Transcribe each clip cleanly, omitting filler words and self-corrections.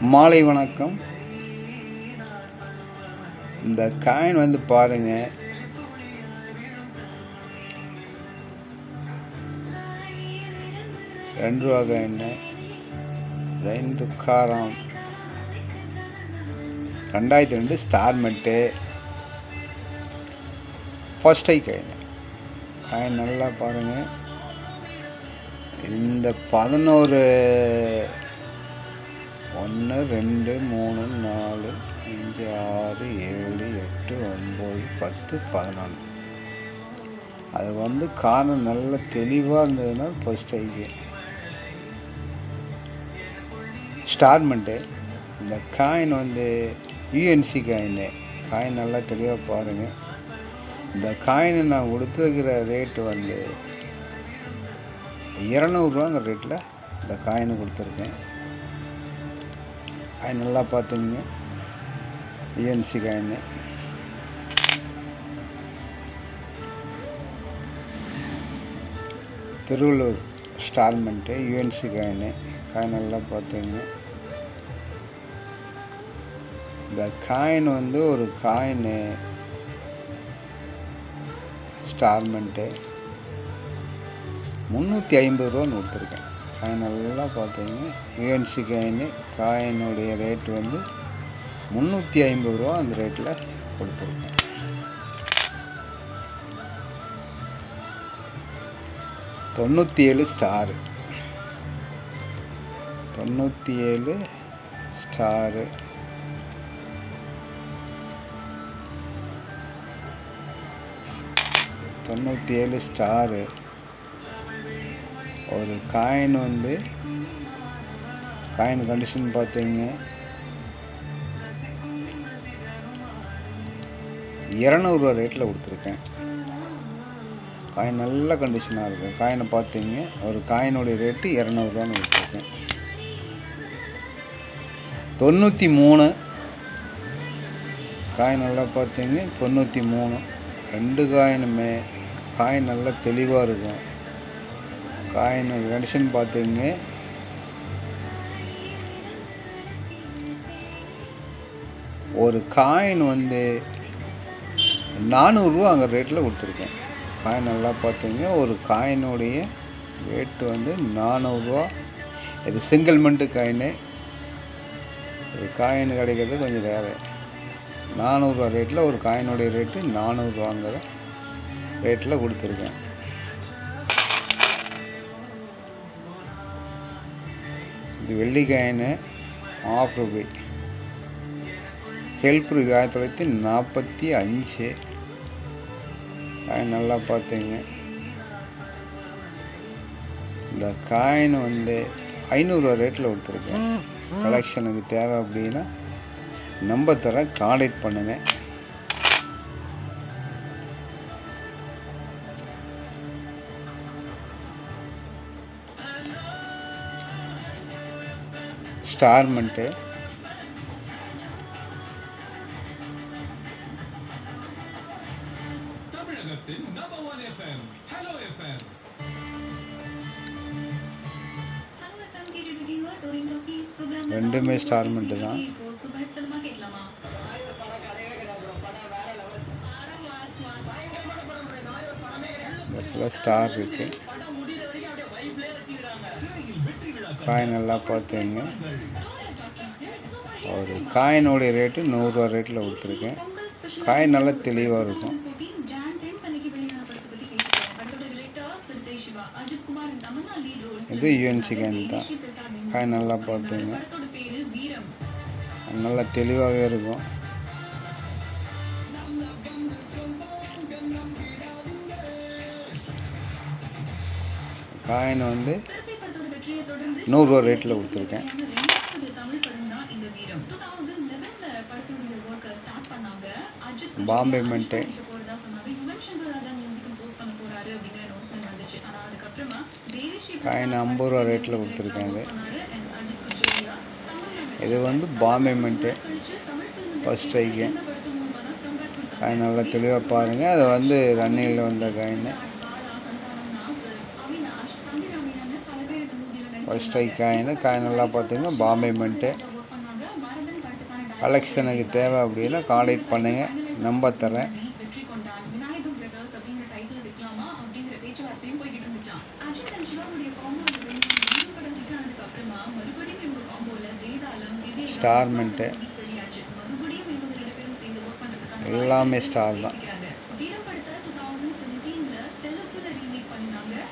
மாலை வணக்கம். இந்த காயின் வந்து பாருங்க, ₹2 காயின், ஜெயின் துக்காராம், 2002 ஸ்டார் மெட்டு, ஃபர்ஸ்ட் ஐ காயின். காயின் நல்லா பாருங்க. இந்த 11 1 2 3 4 5 6 7 8 9 10 11 அது வந்து காரணம் நல்ல தெளிவாக இருந்ததுன்னா ஃபர்ஸ்ட் ஐக்கு ஸ்டார்மெண்ட்டு. இந்த காயின் வந்து யூஎன்சி காயின். காயின் நல்லா தெளிவாக பாருங்கள். இந்த காயினை நான் கொடுத்துருக்கிற ரேட்டு வந்து ₹200 ரேட்டில் இந்த காயினை கொடுத்துருக்கேன். காயின் நல்லா பார்த்துங்க. UNC coin. திருவள்ளூர் ஸ்டார்மெண்ட்டு, யூஎன்சி காயின். காயின் நல்லா பார்த்துங்க. இந்த காயின் வந்து ஒரு காயின் ஸ்டார்மெண்ட்டு ₹350 கொடுத்துருக்கேன். காயின் நல்லா பார்த்துங்க. UNC coin. காயினுடைய ரேட்டு வந்து ₹350 அந்த ரேட்டில் கொடுத்துருக்கேன். Star 97 star. ஸ்டாரு ஒரு காயின் வந்து காயின் கண்டிஷன் பார்த்தீங்க ₹200 ரேட்டில் கொடுத்துருக்கேன். காயின் நல்ல கண்டிஷனாக இருக்கும். காயினை பார்த்தீங்க, ஒரு காயினுடைய ரேட்டு ₹200 கொடுத்துருக்கேன். 93 காயின் நல்லா பார்த்தீங்க. 93 2 காயினுமே காயின் நல்லா தெளிவாக இருக்கும். காயின் கண்டிஷன் பார்த்தீங்க ஒரு காயின் வந்து ₹400 அங்கே ரேட்டில் கொடுத்துருக்கேன். காயின் நல்லா பார்த்தீங்க. ஒரு காயினுடைய ரேட்டு வந்து ₹400. இது சிங்கிள் மண்ட்டு காயின். இது காயின் கிடைக்கிறது கொஞ்சம் ரேரு. ₹400 ரேட்டில் ஒரு காயினுடைய ரேட்டு ₹400 ரேட்டில் கொடுத்துருக்கேன். இது வெள்ளி காயின் ₹1/2. Help Ruby 1945. காயின் நல்லா பார்த்தீங்க. இந்த காயின் வந்து ₹500 ரேட்டில் கொடுத்துருக்கேன். கலெக்ஷனுக்கு தேவை அப்படின்னா நம்பர் தரேன், கான்டாக்ட் பண்ணுங்கள். ஸ்டார்மெண்ட்டு ரெண்டுமே ஸ்டார்மெண்ட்டு தான். ஸ்டார் இருக்கு. காயின் நல்லா பார்த்துங்க. ஒரு காயினுடைய ரேட்டு ₹100 ரேட்டில் கொடுத்துருக்கேன். காயின் நல்லா தெளிவாக இருக்கும். இது யூஎன்சி காயின் தான். காயின் நல்லா பார்த்துங்க. நல்லா தெளிவாகவே இருக்கும். காயின் வந்து ₹100 ரேட்டில் கொடுத்துருக்கேன். பாம்பே மென்ட்டு காயின் ₹50 ரேட்டில் கொடுத்துருக்காங்க. இது வந்து பாம்பே மென்ட்டு ஃபர்ஸ்ட் ஐக்கு. காயின் நல்லா தெளிவாக பாருங்கள். அது வந்து ரன்னிங்கில் வந்த coin. First I coin. Coin நல்லா பார்த்துங்க. பாம்பே மென்ட்டு கலெக்ஷனுக்கு தேவை அப்படின்னா கான்டாக்ட் பண்ணுங்கள், நம்பர் தரேன். ஸ்டார்மெண்ட்டு எல்லாமே ஸ்டார் தான்.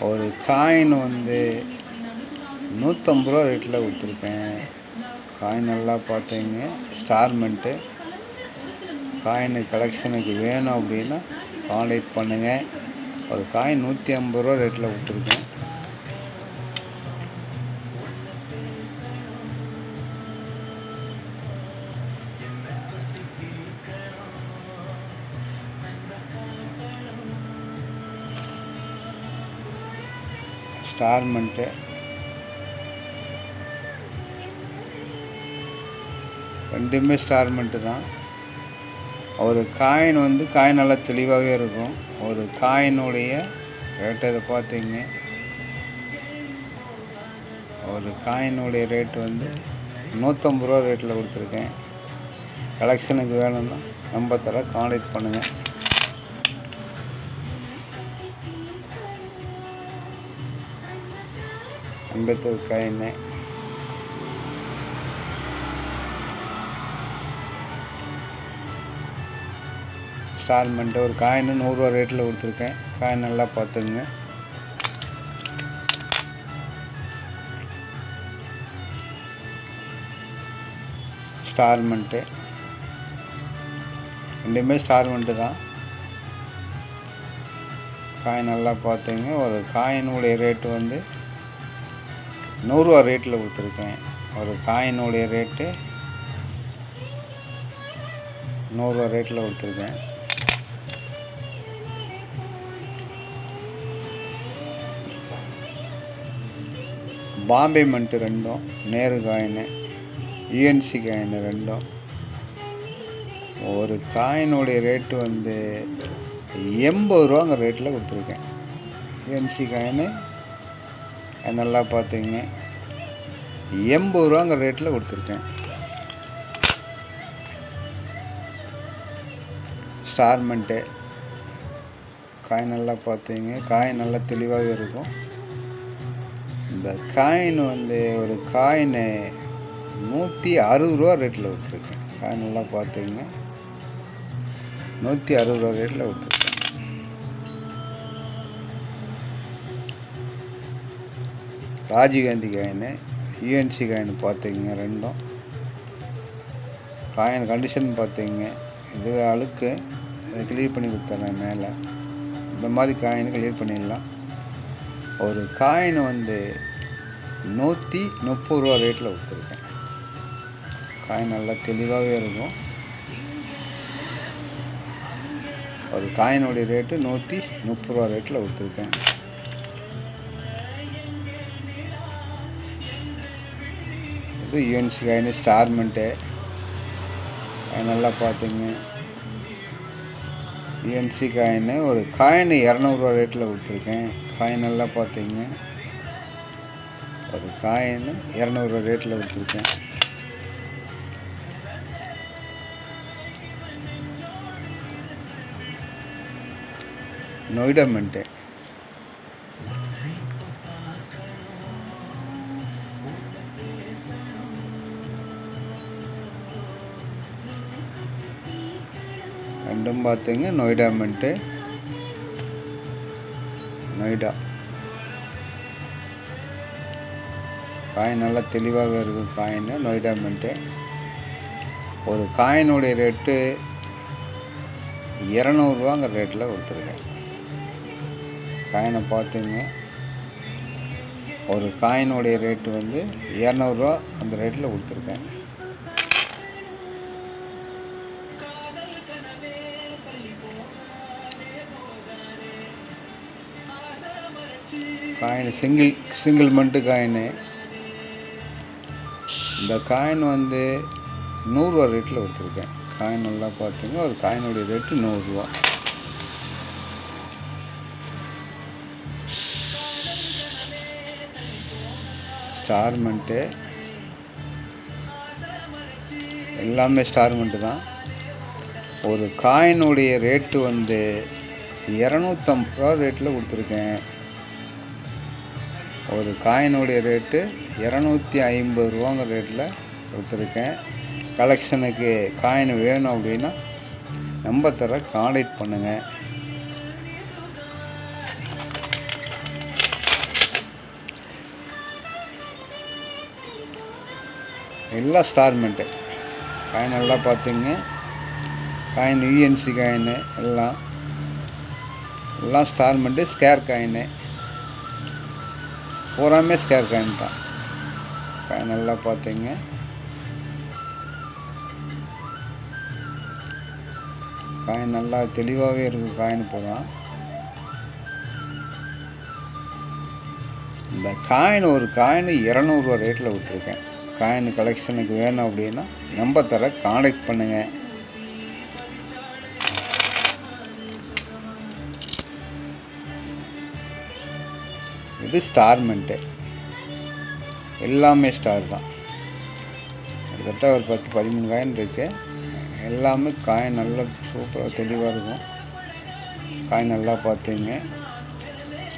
ஒரு காயின் வந்து 150 ரூபா ரேட்டில் கொடுத்துருக்கேன். காயின் நல்லா பார்த்தீங்க. ஸ்டார்மெண்ட்டு காயின் கலெக்ஷனுக்கு வேணும் அப்படின்னா கான்டாக்ட் பண்ணுங்கள். ஒரு காயின் 150 ரூபா ரேட்டில் கொடுத்துருக்கேன். ஸ்டார்மெண்ட்டு ரெண்டுமே ஸ்டார்மெண்ட்டு தான். ஒரு காயின் வந்து காயின் நல்லா தெளிவாகவே இருக்கும். ஒரு காயினுடைய ரேட்டு இதை பார்த்தீங்க. ஒரு காயினுடைய ரேட்டு வந்து 150 ரூபா ரேட்டில் கொடுத்துருக்கேன். கலெக்ஷனுக்கு வேணும்னா நம்பர் தர கான்டாக்ட் பண்ணுங்கள். அம்பேத்கர் காயின் ஸ்டார்மெண்ட்டு ஒரு காயின் 100 ரூபா ரேட்டில் கொடுத்துருக்கேன். காயின் நல்லா பார்த்துங்க. ஸ்டார்மெண்ட்டு ரெண்டுமே ஸ்டார்மெண்ட்டு தான். காயின் நல்லா பார்த்துங்க. ஒரு காயினுடைய ரேட்டு வந்து 100 ரூபா ரேட்டில் கொடுத்துருக்கேன். ஒரு காயினுடைய ரேட்டு 100 ரூபா ரேட்டில் கொடுத்துருக்கேன். பாம்பே மண்ட்டு ரெண்டும், நேரு காயின், யூஎன்சி காயின் ரெண்டும். ஒரு காயினுடைய ரேட்டு வந்து 80 ரூபாங்கிற ரேட்டில் கொடுத்துருக்கேன். யூஎன்சி காயின் நல்லா பார்த்துங்க. 80 ரூபாங்கிற ரேட்டில் கொடுத்துருக்கேன். ஸ்டார்மெண்ட்டு காயின் நல்லா பார்த்துங்க. காயின் நல்லா தெளிவாகவே இருக்கும். இந்த காயின் வந்து ஒரு காயின் 160 ரூபா ரேட்டில் கொடுத்துருக்கேன். காயின் நல்லா பார்த்துங்க. 160 ரூபா ரேட்டில் கொடுத்துருக்கேன். ராஜீவ்காந்தி காயின், யூஎன்சி காயின் பார்த்துங்க ரெண்டும். காயின் கண்டிஷன் பார்த்துங்க. இது அழுக்கு, இதை கிளியர் பண்ணி கொடுத்துட்றேன் மேலே. இந்த மாதிரி காயின் கிளியர் பண்ணிடலாம். ஒரு காயின் வந்து 130 ரூபா ரேட்டில் கொடுத்துருக்கேன். காயின் நல்லா தெளிவாகவே இருக்கும். ஒரு காயினுடைய ரேட்டு 130 ரூபா ரேட்டில் கொடுத்துருக்கேன். இது யூஎன்சி காயின் ஸ்டார்மெண்ட்டு நல்லா பார்த்துங்க. யூஎன்சி காயின் ஒரு காயின் 200 ரூபா ரேட்டில் கொடுத்துருக்கேன். காயின் நல்லா பார்த்துங்க. ஒரு காயின் 200 ரூபா ரேட்டில் கொடுத்துருக்கேன். நொய்டா மின்ட்டு ரெண்டும் பார்த்துங்க. நொய்டா மின்ட்டு, நொய்டா காயின் நல்லா தெளிவாகவே இருக்கும். Coin Noida mint. ஒரு காயினுடைய ரேட்டு 200 ரூபாங்கிற ரேட்டில் கொடுத்துருக்கேன். காயினை பார்த்துங்க. ஒரு காயினுடைய ரேட்டு வந்து 200 ரூபா அந்த ரேட்டில் கொடுத்துருக்கேன். காயின் சிங்கிள் மண்ட்டு காயின். இந்த காயின் வந்து 100 ரூபா ரேட்டில் கொடுத்துருக்கேன். காயின் நல்லா பார்த்துங்க. ஒரு காயினுடைய ரேட்டு 100 ரூபா. ஸ்டார்மெண்ட்டு எல்லாமே ஸ்டார்மெண்ட்டு தான். ஒரு காயினுடைய ரேட்டு வந்து 250 ரூபா ரேட்டில் கொடுத்துருக்கேன். ஒரு காயினுடைய ரேட்டு 250 ரூபாங்கிற ரேட்டில் கொடுத்துருக்கேன். கலெக்ஷனுக்கு காயின் வேணும் அப்படின்னா நம்பர் தர கான்டாக்ட் பண்ணுங்கள். எல்லாம் ஸ்டார்மெண்ட்டு காயின் நல்லா பார்த்துங்க. காயின் யூஎன்சி காயின்னு எல்லாம் ஸ்டார்மெண்ட்டு. ஸ்கேர் காயின்னு பூராமே ஸ்கேர் காயின் தான். காயின் நல்லா பார்த்துங்க. காயின் நல்லா தெளிவாகவே இருக்கும். காயின் பூரா இந்த காயின் ஒரு காயின் 200 ரூபா ரேட்டில் விட்டுருக்கேன். காயின் கலெக்ஷனுக்கு வேணும் அப்படின்னா நம்பர் தர கான்டாக்ட் பண்ணுங்கள். இது ஸ்டார்மெண்ட்டு எல்லாமே ஸ்டார் தான். கிட்டத்தட்ட ஒரு 10-13 காயின் இருக்குது. எல்லாமே காயின் நல்லா சூப்பராக தெளிவாக இருக்கும். காயின் நல்லா பார்த்துங்க.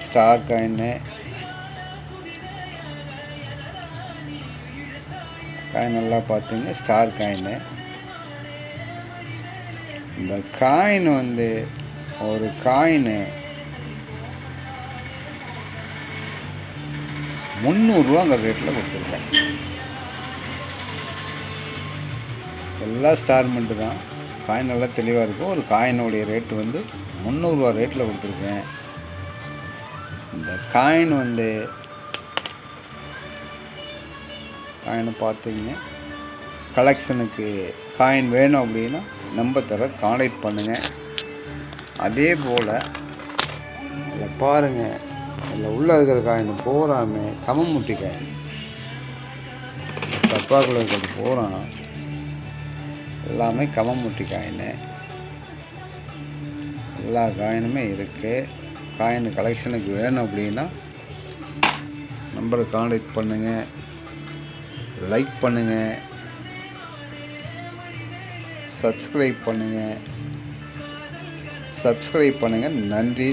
ஸ்டார் காயின்னு காயின் நல்லா பார்த்துங்க. ஸ்டார் காயின்னு இந்த காயின் வந்து ஒரு காயின்னு 300 ரூபாங்கிற ரேட்டில் கொடுத்துருக்கேன். எல்லாம் ஸ்டார்மெண்ட்டு தான். காயின் நல்லா தெளிவாக இருக்கும். ஒரு காயினுடைய ரேட்டு வந்து 300 ரூபா ரேட்டில் கொடுத்துருக்கேன். இந்த காயின் வந்து காயினை பார்த்துங்க. கலெக்ஷனுக்கு காயின் வேணும் அப்படின்னா நம்பர் தர கான்டாக்ட் பண்ணுங்கள். அதே போல் இதில் பாருங்கள், இதில் உள்ளே இருக்கிற காயின் பூராமே கமமுட்டி காயின். தப்பாக்குள்ள இருக்கிறது பூரா எல்லாமே கமமுட்டி காயின். எல்லா காயினுமே இருக்குது. காயின் கலெக்ஷனுக்கு வேணும் அப்படின்னா நம்பரை கான்டாக்ட் பண்ணுங்கள். லைக் பண்ணுங்கள், சப்ஸ்கிரைப் பண்ணுங்கள். நன்றி.